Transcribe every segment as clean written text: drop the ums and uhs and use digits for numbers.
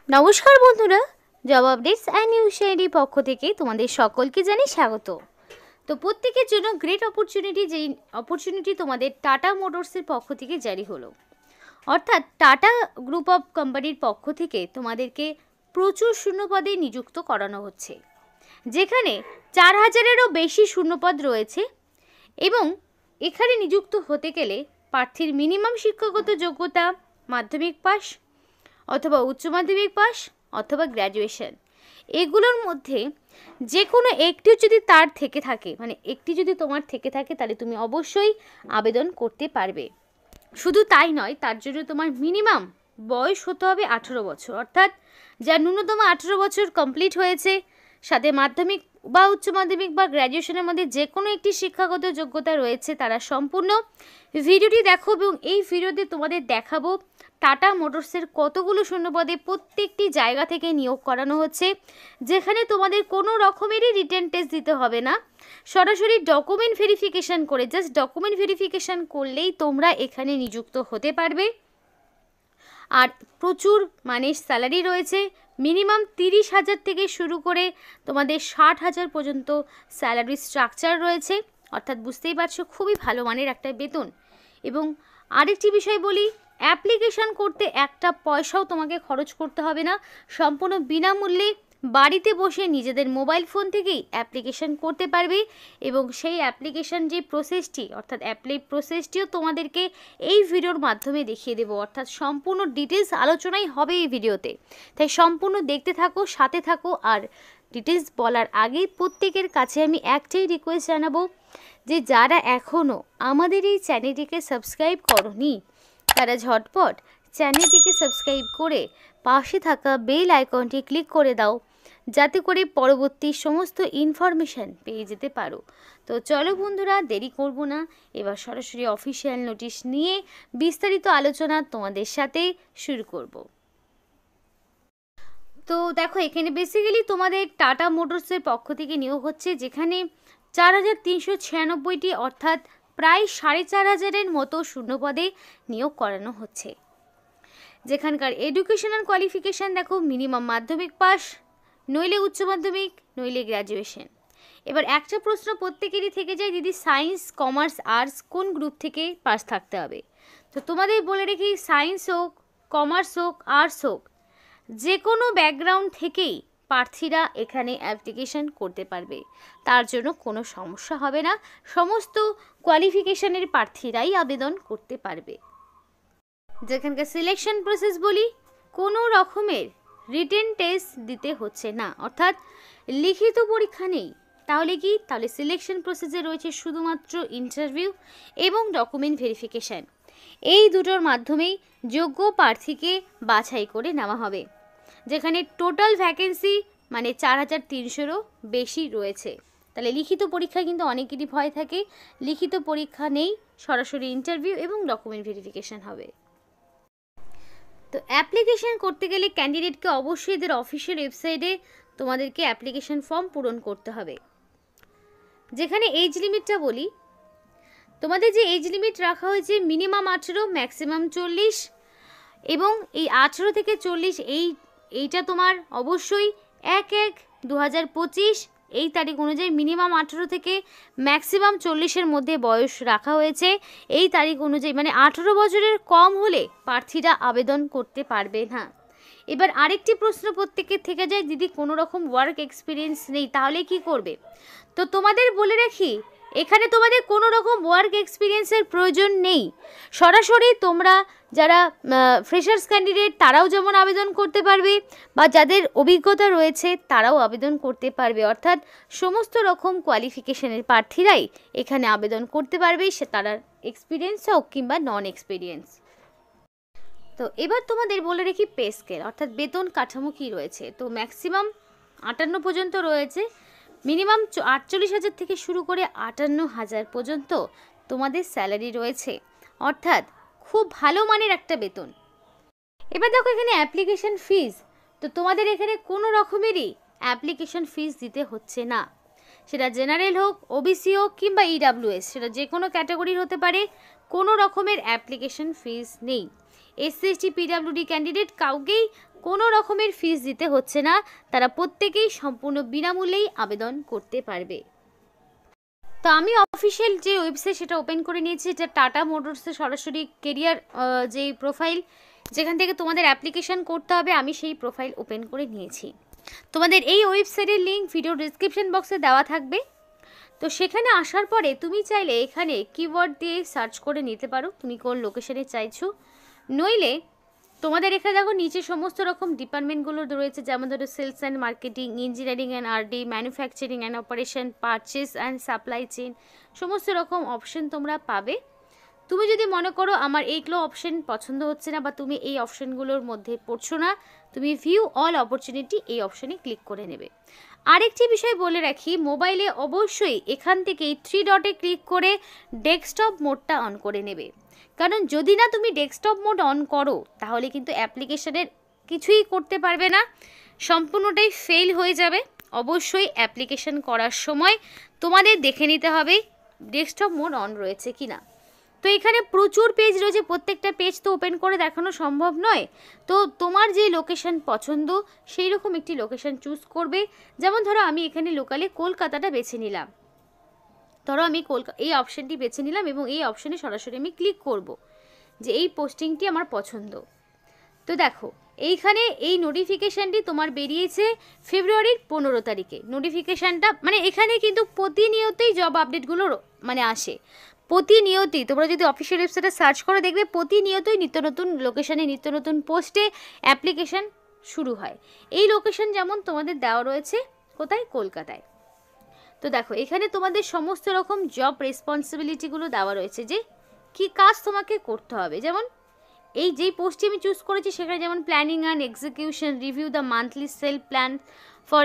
নমস্কার বন্ধুরা, job updates and news চ্যানেলের পক্ষ থেকে তোমাদের সকলকে জানাই স্বাগত। তো প্রত্যেকের জন্য গ্রেট অপরচুনিটি তোমাদের টাটা মোটরসের পক্ষ থেকে জারি হলো। অর্থাৎ টাটা গ্রুপ অফ কোম্পানির পক্ষ থেকে তোমাদেরকে প্রচুর শূন্যপদে নিযুক্ত করানো হচ্ছে, যেখানে 4000-এরও বেশি শূন্যপদ রয়েছে। এবং এখানে নিযুক্ত হতে গেলে প্রার্থীর মিনিমাম শিক্ষাগত যোগ্যতা মাধ্যমিক পাস অথবা উচ্চ মাধ্যমিক পাস অথবা গ্র্যাজুয়েশন, এগুলোর মধ্যে যে কোনো একটি যদি তার থেকে থাকে, মানে একটি যদি তোমার থেকে থাকে, তাহলে তুমি অবশ্যই আবেদন করতে পারবে। শুধু তাই নয়, তার জন্য তোমার মিনিমাম বয়স হতে হবে 18 বছর, অর্থাৎ যার ন্যূনতম 18 বছর কমপ্লিট হয়েছে, সাথে মাধ্যমিক বা উচ্চ মাধ্যমিক বা গ্র্যাজুয়েশনের মধ্যে যে কোনো একটি শিক্ষাগত যোগ্যতা রয়েছে, তারা সম্পূর্ণ ভিডিওটি দেখো। এবং এই ভিডিওতে তোমাদের দেখাবো টাটা মোটরসের কতগুলো শূন্যপদে প্রত্যেকটি জায়গা থেকে নিয়োগ করানো হচ্ছে, যেখানে তোমাদের কোনো রকমেরই রিটেন টেস্ট দিতে হবে না। সরাসরি ডকুমেন্ট ভেরিফিকেশান করে, জাস্ট ডকুমেন্ট ভেরিফিকেশান করলেই তোমরা এখানে নিযুক্ত হতে পারবে। আর প্রচুর স্যালারি রয়েছে, মিনিমাম 30,000 থেকে শুরু করে তোমাদের 60,000 পর্যন্ত স্যালারি স্ট্রাকচার রয়েছে। অর্থাৎ বুঝতেই পারছো, খুবই ভালো মানের একটা বেতন। এবং আরেকটি বিষয় বলি, অ্যাপ্লিকেশান করতে একটা পয়সাও তোমাকে খরচ করতে হবে না, সম্পূর্ণ বিনামূল্যে বাড়িতে বসে নিজেদের মোবাইল ফোন থেকেই অ্যাপ্লিকেশান করতে পারবে। এবং সেই অ্যাপ্লিকেশান যে প্রসেসটি, অর্থাৎ অ্যাপ্লাই প্রসেসটিও তোমাদেরকে এই ভিডিওর মাধ্যমে দেখিয়ে দেবো। অর্থাৎ সম্পূর্ণ ডিটেলস আলোচনাই হবে এই ভিডিওতে, তাই সম্পূর্ণ দেখতে থাকো, সাথে থাকো। আর ডিটেলস বলার আগেই প্রত্যেকের কাছে আমি একটাই রিকোয়েস্ট জানাবো, যে যারা এখনও আমাদের এই চ্যানেলটিকে সাবস্ক্রাইব করোনি, তারা ঝটপট চ্যানেলটিকে সাবস্ক্রাইব করে পাশে থাকা বেল আইকনটি ক্লিক করে দাও, যাতে করে পরবর্তী সমস্ত ইনফরমেশান পেয়ে যেতে পারো। তো চলো বন্ধুরা, দেরি করব না, এবার সরাসরি অফিসিয়াল নোটিশ নিয়ে বিস্তারিত আলোচনা তোমাদের সাথে শুরু করব। তো দেখো, এখানে বেসিক্যালি তোমাদের টাটা মোটরসের পক্ষ থেকে নিয়োগ হচ্ছে, যেখানে 4396টি অর্থাৎ প্রায় 4500-এর মতো শূন্যপদে নিয়োগ করানো হচ্ছে। যেখানকার এডুকেশনাল কোয়ালিফিকেশান দেখো, মিনিমাম মাধ্যমিক পাস, নইলে উচ্চ মাধ্যমিক, নইলে গ্র্যাজুয়েশন। এবার একটা প্রশ্ন প্রত্যেকেরই থেকে যায়, দিদি সায়েন্স, কমার্স, আর্টস কোন গ্রুপ থেকে পাস থাকতে হবে? তো তোমাদের বলে রেখি, সায়েন্স হোক, কমার্স হোক, আর্টস হোক, যে কোনো ব্যাকগ্রাউন্ড থেকেই প্রার্থীরা এখানে অ্যাপ্লিকেশান করতে পারবে, তার জন্য কোনো সমস্যা হবে না। সমস্ত কোয়ালিফিকেশানের প্রার্থীরাই আবেদন করতে পারবে। যেখানকার সিলেকশন প্রসেস বলি, কোনো রকমের রিটেন টেস্ট দিতে হচ্ছে না, অর্থাৎ লিখিত পরীক্ষা নেই। তাহলে কি? তাহলে সিলেকশন প্রসেসে রয়েছে শুধুমাত্র ইন্টারভিউ এবং ডকুমেন্ট ভেরিফিকেশান। এই দুটোর মাধ্যমেই যোগ্য প্রার্থীকে বাছাই করে নেওয়া হবে। যেখানে টোটাল ভ্যাকেন্সি 4300-এরও বেশি রয়েছে। তাহলে লিখিত পরীক্ষা কিন্তু অনেকেরই ভয় থাকে, লিখিত পরীক্ষা নেই, সরাসরি ইন্টারভিউ এবং ডকুমেন্ট ভেরিফিকেশান হবে। তো অ্যাপ্লিকেশান করতে গেলে ক্যান্ডিডেটকে অবশ্যই এদের অফিসিয়াল ওয়েবসাইটে তোমাদেরকে অ্যাপ্লিকেশান ফর্ম পূরণ করতে হবে। যেখানে এজ লিমিটটা বলি, তোমাদের যে এজ লিমিট রাখা হয়েছে মিনিমাম 18, ম্যাক্সিমাম 40। এবং এই 18 থেকে 40 এইটা তোমার অবশ্যই 1/1/2025 এই তারিখ অনুযায়ী মিনিমাম 18 থেকে ম্যাক্সিমাম 40-এর মধ্যে বয়স রাখা হয়েছে। এই তারিখ অনুযায়ী 18 বছরের কম হলে প্রার্থীরা আবেদন করতে পারবে না। এবার আরেকটি প্রশ্ন প্রত্যেকের থেকে যায়, দিদি কোনো রকম ওয়ার্ক এক্সপিরিয়েন্স নেই, তাহলে কি করবে? তো তোমাদের বলে রাখি, এখানে তোমাদের কোনো রকম ওয়ার্ক এক্সপিরিয়েন্সের প্রয়োজন নেই। সরাসরি তোমরা যারা ফ্রেশার্স ক্যান্ডিডেট, তারাও যেমন আবেদন করতে পারবে, বা যাদের অভিজ্ঞতা রয়েছে তারাও আবেদন করতে পারবে। অর্থাৎ সমস্ত রকম কোয়ালিফিকেশনের প্রার্থীরাই এখানে আবেদন করতে পারবে, সে তারা এক্সপিরিয়েন্স হোক কিংবা নন এক্সপিরিয়েন্স। তো এবার তোমাদের বলে রেখি পে স্কেল, অর্থাৎ বেতন কাঠামো কী রয়েছে। তো ম্যাক্সিমাম 58 পর্যন্ত রয়েছে, মিনিমাম 48,000 থেকে শুরু করে 58,000 পর্যন্ত তোমাদের স্যালারি রয়েছে। অর্থাৎ খুব ভালো মানের একটা বেতন। এবার দেখো এখানে অ্যাপ্লিকেশান ফিজ, তো তোমাদের এখানে কোনো রকমেরই অ্যাপ্লিকেশান ফিজ দিতে হচ্ছে না। সেটা জেনারেল হোক, ওবিসি হোক কিংবা ইডাব্লিউএস, সেটা যে কোনো ক্যাটাগরির হতে পারে, কোনো রকমের অ্যাপ্লিকেশান ফিজ নেই। এসসি এসটি পিডাব্লিউডি ক্যান্ডিডেট কাউকেই কোনো রকমের ফিস দিতে হচ্ছে না, তারা প্রত্যেকেই সম্পূর্ণ বিনামূল্যেই আবেদন করতে পারবে। তো আমি অফিসিয়াল যে ওয়েবসাইট সেটা ওপেন করে নিয়েছি, এটা টাটা মোটরসের সরাসরি কেরিয়ার যে প্রোফাইল, যেখান থেকে তোমাদের অ্যাপ্লিকেশন করতে হবে, আমি সেই প্রোফাইল ওপেন করে নিয়েছি। তোমাদের এই ওয়েবসাইটের লিঙ্ক ভিডিও ডিসক্রিপশন বক্সে দেওয়া থাকবে। তো সেখানে আসার পরে তুমি চাইলে এখানে কিওয়ার্ড দিয়ে সার্চ করে নিতে পারো তুমি কোন লোকেশনে চাইছো। নইলে তোমাদের এখানে দেখো নিচে সমস্ত রকম ডিপার্টমেন্টগুলো রয়েছে, যেমন ধরো sales and marketing, engineering and R D, manufacturing and operation, purchase and supply chain, সমস্ত রকম অপশন তোমরা পাবে। তুমি যদি মনে করো আমার এইগুলো অপশন পছন্দ হচ্ছে না বা তুমি এই অপশনগুলোর মধ্যে পড়ছো না, তুমি ভিউ অল অপরচুনিটি এই অপশনে ক্লিক করে নেবে। আরেকটি বিষয় বলে রাখি, মোবাইলে অবশ্যই এখান থেকেই 3 ডটে ক্লিক করে ডেস্কটপ মোডটা অন করে নেবে, কারণ যদি না তুমি ডেস্কটপ মোড অন করো তাহলে কিন্তু অ্যাপ্লিকেশনের কিছুই করতে পারবে না, সম্পূর্ণটাই ফেল হয়ে যাবে। অবশ্যই অ্যাপ্লিকেশন করার সময় তোমাদের দেখে নিতে হবে ডেস্কটপ মোড অন রয়েছে কি না। তো এখানে প্রচুর পেজ রয়েছে, প্রত্যেকটা পেজ তো ওপেন করে দেখানো সম্ভব নয়। তো তোমার যে লোকেশন পছন্দ সেই রকম একটি লোকেশন চুজ করবে। যেমন ধরো আমি এখানে লোকালে কলকাতাটা বেছে নিলাম, ধরো আমি এই অপশানটি বেছে নিলাম এবং এই অপশানে সরাসরি আমি ক্লিক করব যে এই পোস্টিংটি আমার পছন্দ। তো দেখো এইখানে এই নোটিফিকেশানটি তোমার বেরিয়েছে ফেব্রুয়ারির 15 তারিখে। নোটিফিকেশানটা মানে এখানে কিন্তু প্রতিনিয়তই জব আপডেটগুলো মানে আসে, প্রতিনিয়তই। তোমরা যদি অফিসিয়াল ওয়েবসাইটে সার্চ করে দেখবে প্রতিনিয়তই নিত্য নতুন লোকেশানে নিত্য নতুন পোস্টে অ্যাপ্লিকেশান শুরু হয়। এই লোকেশান যেমন তোমাদের দেওয়া রয়েছে কোথায়, কলকাতায়। তো দেখো এখানে তোমাদের সমস্ত রকম জব রেসপন্সিবিলিটিগুলো দেওয়া রয়েছে যে কি কাজ তোমাকে করতে হবে। যেমন এই যেই পোস্টটি আমি চুজ করেছি সেখানে যেমন planning and execution, review the monthly sale plan for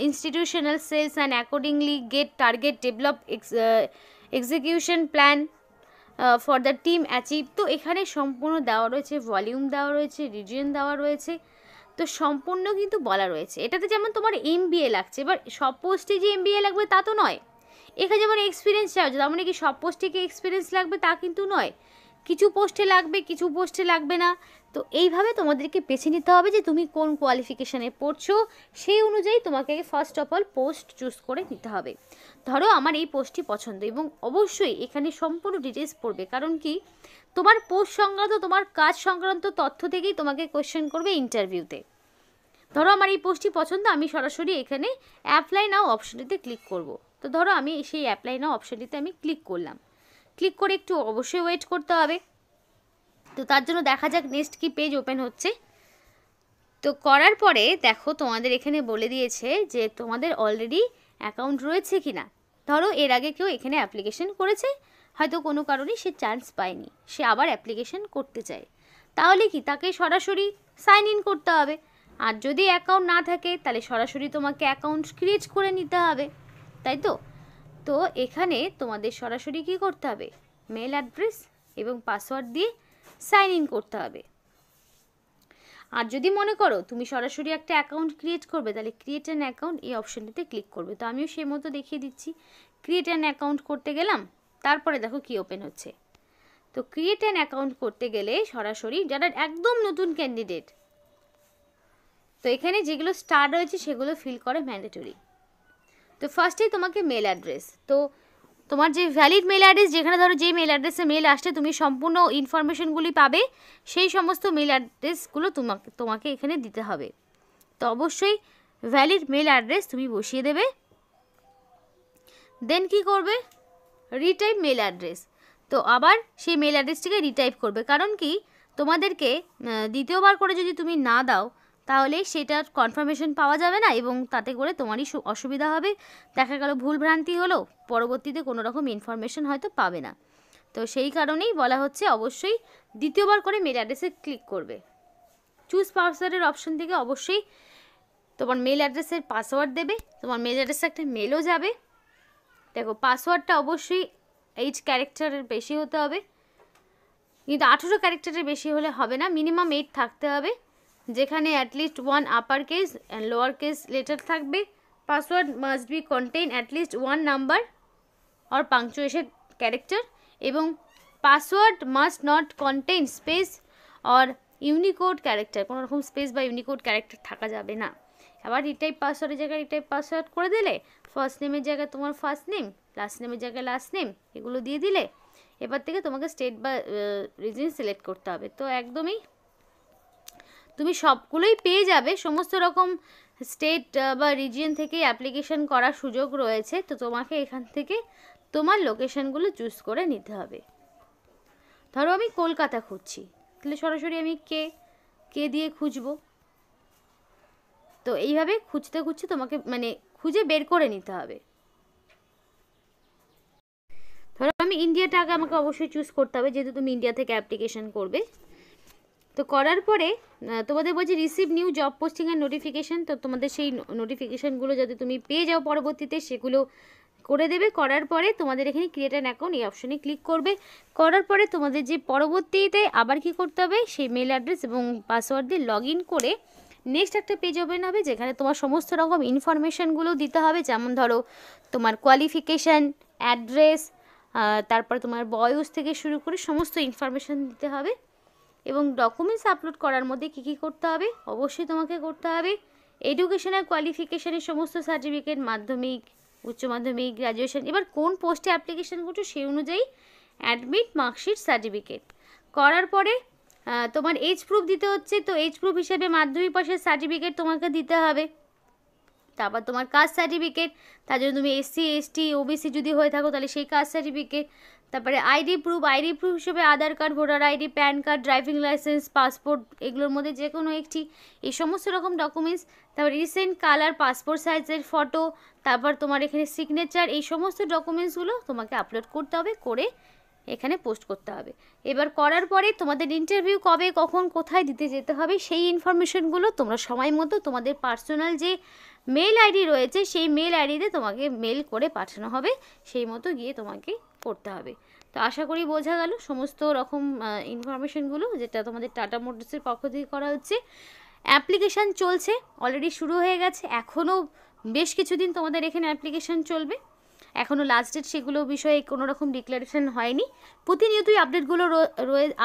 institutional sales and accordingly get target, develop execution plan for the team achieve. তো এখানে সম্পূর্ণ দেওয়া রয়েছে, ভলিউম দেওয়া রয়েছে, রিজিয়ন দেওয়া রয়েছে, তো সম্পূর্ণ কিন্তু বলা রয়েছে। এটাতে যেমন তোমার MBA লাগছে, এবার সব পোস্টে যে MBA লাগবে তা তো নয়। এখানে যেমন এক্সপিরিয়েন্স চার্জ, তার মানে কি সব পোস্টে কি এক্সপিরিয়েন্স লাগবে তা কিন্তু নয়, কিছু পোস্টে লাগবে কিছু পোস্টে লাগবে না। তো এইভাবে তোমাদেরকে বেছে নিতে হবে যে তুমি কোন কোয়ালিফিকেশানে পড়ছো, সেই অনুযায়ী তোমাকে first of all post choose করে নিতে হবে। ধরো আমার এই পোস্টটি পছন্দ এবং অবশ্যই এখানে সম্পূর্ণ ডিটেলস পড়বে, কারণ কি তোমার পোস্ট সংক্রান্ত তোমার কাজ সংক্রান্ত তথ্য থেকেই তোমাকে কোয়েশ্চেন করবে ইন্টারভিউতে। ধরো আমার এই পোস্টটি পছন্দ, আমি সরাসরি এখানে অ্যাপ্লাই নাও অপশনটিতে ক্লিক করব। তো ধরো আমি সেই অ্যাপ্লাই নাও অপশনটিতে আমি ক্লিক করলাম, ক্লিক করে একটু অবশ্যই ওয়েট করতে হবে। তো তার জন্য দেখা যাক নেক্সট কি পেজ ওপেন হচ্ছে। তো করার পরে দেখো তোমাদের এখানে বলে দিয়েছে যে তোমাদের অলরেডি অ্যাকাউন্ট রয়েছে কি না। ধরো এর আগে কেউ এখানে অ্যাপ্লিকেশন করেছে, হয়তো কোনো কারণে সে চান্স পায়নি, সে আবার অ্যাপ্লিকেশন করতে চায়, তাহলে কি তাকে সরাসরি সাইন ইন করতে হবে। আর যদি অ্যাকাউন্ট না থাকে তাহলে সরাসরি তোমাকে অ্যাকাউন্ট ক্রিয়েট করে নিতে হবে, তাই তো। তো এখানে তোমাদের সরাসরি কী করতে হবে, মেল অ্যাড্রেস এবং পাসওয়ার্ড দিয়ে সাইন ইন করতে হবে। আর যদি মনে করো তুমি সরাসরি একটা অ্যাকাউন্ট ক্রিয়েট করবে তাহলে ক্রিয়েট অ্যান অ্যাকাউন্ট এই অপশনটিতে ক্লিক করবে। তো আমিও সেই মতো দেখিয়ে দিচ্ছি, ক্রিয়েট অ্যান অ্যাকাউন্ট করতে গেলাম, তারপরে দেখো কি ওপেন হচ্ছে। তো ক্রিয়েট অ্যান অ্যাকাউন্ট করতে গেলে সরাসরি যারা একদম নতুন ক্যান্ডিডেট, তো এখানে যেগুলো স্টার রয়েছে সেগুলো ফিল করে ম্যান্ডেটরি। তো ফার্স্টেই তোমাকে মেল অ্যাড্রেস, তো তোমার যে ভ্যালিড মেল অ্যাড্রেস, যেখানে ধরো যে মেল অ্যাড্রেসে মেল আসছে তুমি সম্পূর্ণ ইনফরমেশনগুলি পাবে, সেই সমস্ত মেল অ্যাড্রেসগুলো তোমাকে এখানে দিতে হবে। তো অবশ্যই ভ্যালিড মেল অ্যাড্রেস তুমি বসিয়ে দেবে। দেন কি করবে, রিটাইপ মেল অ্যাড্রেস। তো আবার সেই মেল অ্যাড্রেসটিকে রিটাইপ করবে, কারণ কি তোমাদেরকে দ্বিতীয়বার করে যদি তুমি না দাও তাহলে সেটার কনফার্মেশন পাওয়া যাবে না এবং তাতে করে তোমারই অসুবিধা হবে। দেখা গেল ভুলভ্রান্তি হলো, পরবর্তীতে কোনো রকম ইনফরমেশন হয়তো পাবে না। তো সেই কারণেই বলা হচ্ছে অবশ্যই দ্বিতীয়বার করে মেল অ্যাড্রেসে ক্লিক করবে। চুজ পাসওয়ার্ডের অপশন থেকে অবশ্যই তোমার মেল অ্যাড্রেসের পাসওয়ার্ড দেবে, তোমার মেল অ্যাড্রেসে একটা মেলও যাবে। দেখো পাসওয়ার্ডটা অবশ্যই 8 ক্যারেক্টারের বেশি হতে হবে, কিন্তু 18 ক্যারেক্টারের বেশি হলে হবে না, মিনিমাম 8 থাকতে হবে, যেখানে at least 1 upper case and lower case letter থাকবে। Password must be contain at least 1 number or punctuation character এবং password must not contain space or unicode character, কোনো রকম স্পেস বা ইউনিকোড ক্যারেক্টার থাকা যাবে না। আবার রিটাইপ পাসওয়ার্ডের জায়গায় রিটাইপ পাসওয়ার্ড করে দিলে, ফার্স্ট নেমের জায়গায় তোমার ফার্স্ট নেম, লাস্ট নেমের জায়গায় লাস্ট নেম, এগুলো দিয়ে দিলে এবার থেকে তোমাকে স্টেট বা রিজন সিলেক্ট করতে হবে। তো একদমই তুমি সবগুলোই পেয়ে যাবে, সমস্ত রকম স্টেট বা রিজিয়ন থেকে অ্যাপ্লিকেশন করার সুযোগ রয়েছে। তো তোমাকে এখান থেকে তোমার লোকেশনগুলো চুজ করে নিতে হবে। ধরো আমি কলকাতা খুঁজছি, তাহলে সরাসরি আমি কে দিয়ে খুঁজবো। তো এইভাবে খুঁজতে খুঁজতে তোমাকে মানে খুঁজে বের করে নিতে হবে। ধরো আমি ইন্ডিয়াটাকে আমাকে অবশ্যই চুজ করতে হবে, যেহেতু তুমি ইন্ডিয়া থেকে অ্যাপ্লিকেশন করবে। তো করার পরে তোমাদের বলছে receive new job posting and notification. তো তোমাদের সেই নোটিফিকেশানগুলো যাতে তুমি পেয়ে যাও পরবর্তীতে, সেগুলো করে দেবে। করার পরে তোমাদের এখানে ক্রিয়েট অ্যান অ্যাকাউন্ট এই অপশনে ক্লিক করবে। করার পরে তোমাদের যে পরবর্তীতে আবার কি করতে হবে, সেই মেল অ্যাড্রেস এবং পাসওয়ার্ড দিয়ে লগ ইন করে নেক্সট একটা পেজ ওপেন হবে, যেখানে তোমার সমস্ত রকম ইনফরমেশানগুলো দিতে হবে। যেমন ধরো তোমার কোয়ালিফিকেশান, অ্যাড্রেস, তারপরে তোমার বয়স থেকে শুরু করে সমস্ত ইনফরমেশান দিতে হবে। এবং ডকুমেন্টস আপলোড করার মধ্যে কী কী করতে হবে, অবশ্যই তোমাকে করতে হবে এডুকেশনাল কোয়ালিফিকেশানের সমস্ত সার্টিফিকেট, মাধ্যমিক, উচ্চ মাধ্যমিক, গ্র্যাজুয়েশন। এবার কোন পোস্টে অ্যাপ্লিকেশান করছো সেই অনুযায়ী অ্যাডমিট, মার্কশিট, সার্টিফিকেট। করার পরে তোমার এজ প্রুফ দিতে হচ্ছে। তো এজ প্রুফ হিসেবে মাধ্যমিক পাশের সার্টিফিকেট তোমাকে দিতে হবে। তারপর তোমার কাস্ট সার্টিফিকেট, তার জন্য তুমি এসসি, এসটি, ওবিসি যদি হয়ে থাকো তাহলে সেই কাস্ট সার্টিফিকেট। তারপরে আইডি প্রুফ হিসেবে Aadhaar card, voter ID, PAN card, driving licence, passport, এগুলোর মধ্যে যে কোনো একটি, এই সমস্ত রকম ডকুমেন্টস। তারপর রিসেন্ট কালার পাসপোর্ট সাইজের ফটো, তারপর তোমার এখানে সিগনেচার, এই সমস্ত ডকুমেন্টসগুলো তোমাকে আপলোড করতে হবে, করে এখানে পোস্ট করতে হবে। এবার করার পরে তোমাদের ইন্টারভিউ কবে, কখন, কোথায় দিতে যেতে হবে, সেই ইনফরমেশনগুলো তোমরা সময় মতো তোমাদের পার্সোনাল যে মেল আইডি রয়েছে সেই মেল আইডিতে তোমাকে মেল করে পাঠানো হবে, সেই মতো গিয়ে তোমাকে করতে হবে। তো আশা করি বোঝা গেল সমস্ত রকম ইনফরমেশনগুলো, যেটা তোমাদের টাটা মোটরসের পক্ষ থেকে করা হচ্ছে। অ্যাপ্লিকেশান চলছে, অলরেডি শুরু হয়ে গেছে, এখনও বেশ কিছুদিন তোমাদের এখানে অ্যাপ্লিকেশান চলবে। এখনও লাস্ট ডেট সেগুলো বিষয়ে কোনো রকম ডিক্লারেশন হয়নি। প্রতিনিয়তই আপডেটগুলো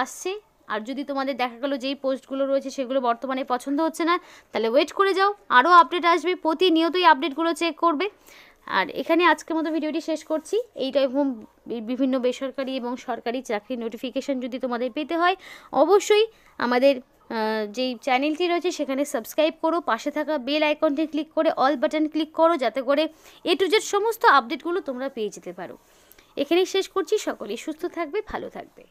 আসছে। আর যদি তোমাদের দেখা গেলো যেই পোস্টগুলো রয়েছে সেগুলো বর্তমানে পছন্দ হচ্ছে না, তাহলে ওয়েট করে যাও, আরও আপডেট আসবে। প্রতিনিয়তই আপডেটগুলো চেক করবে। আর এখানে আজকের মতো ভিডিওটি শেষ করছি। এই টাইপ বিভিন্ন বেসরকারি এবং সরকারি চাকরির নোটিফিকেশান যদি তোমাদের পেতে হয়, অবশ্যই আমাদের যেই চ্যানেলটি রয়েছে সেখানে সাবস্ক্রাইব করো, পাশে থাকা বেল আইকনটি ক্লিক করে অল বাটন ক্লিক করো, যাতে করে এ টু জেড সমস্ত আপডেটগুলো তোমরা পেয়ে যেতে পারো। এখানেই শেষ করছি। সকলেই সুস্থ থাকবে, ভালো থাকবে।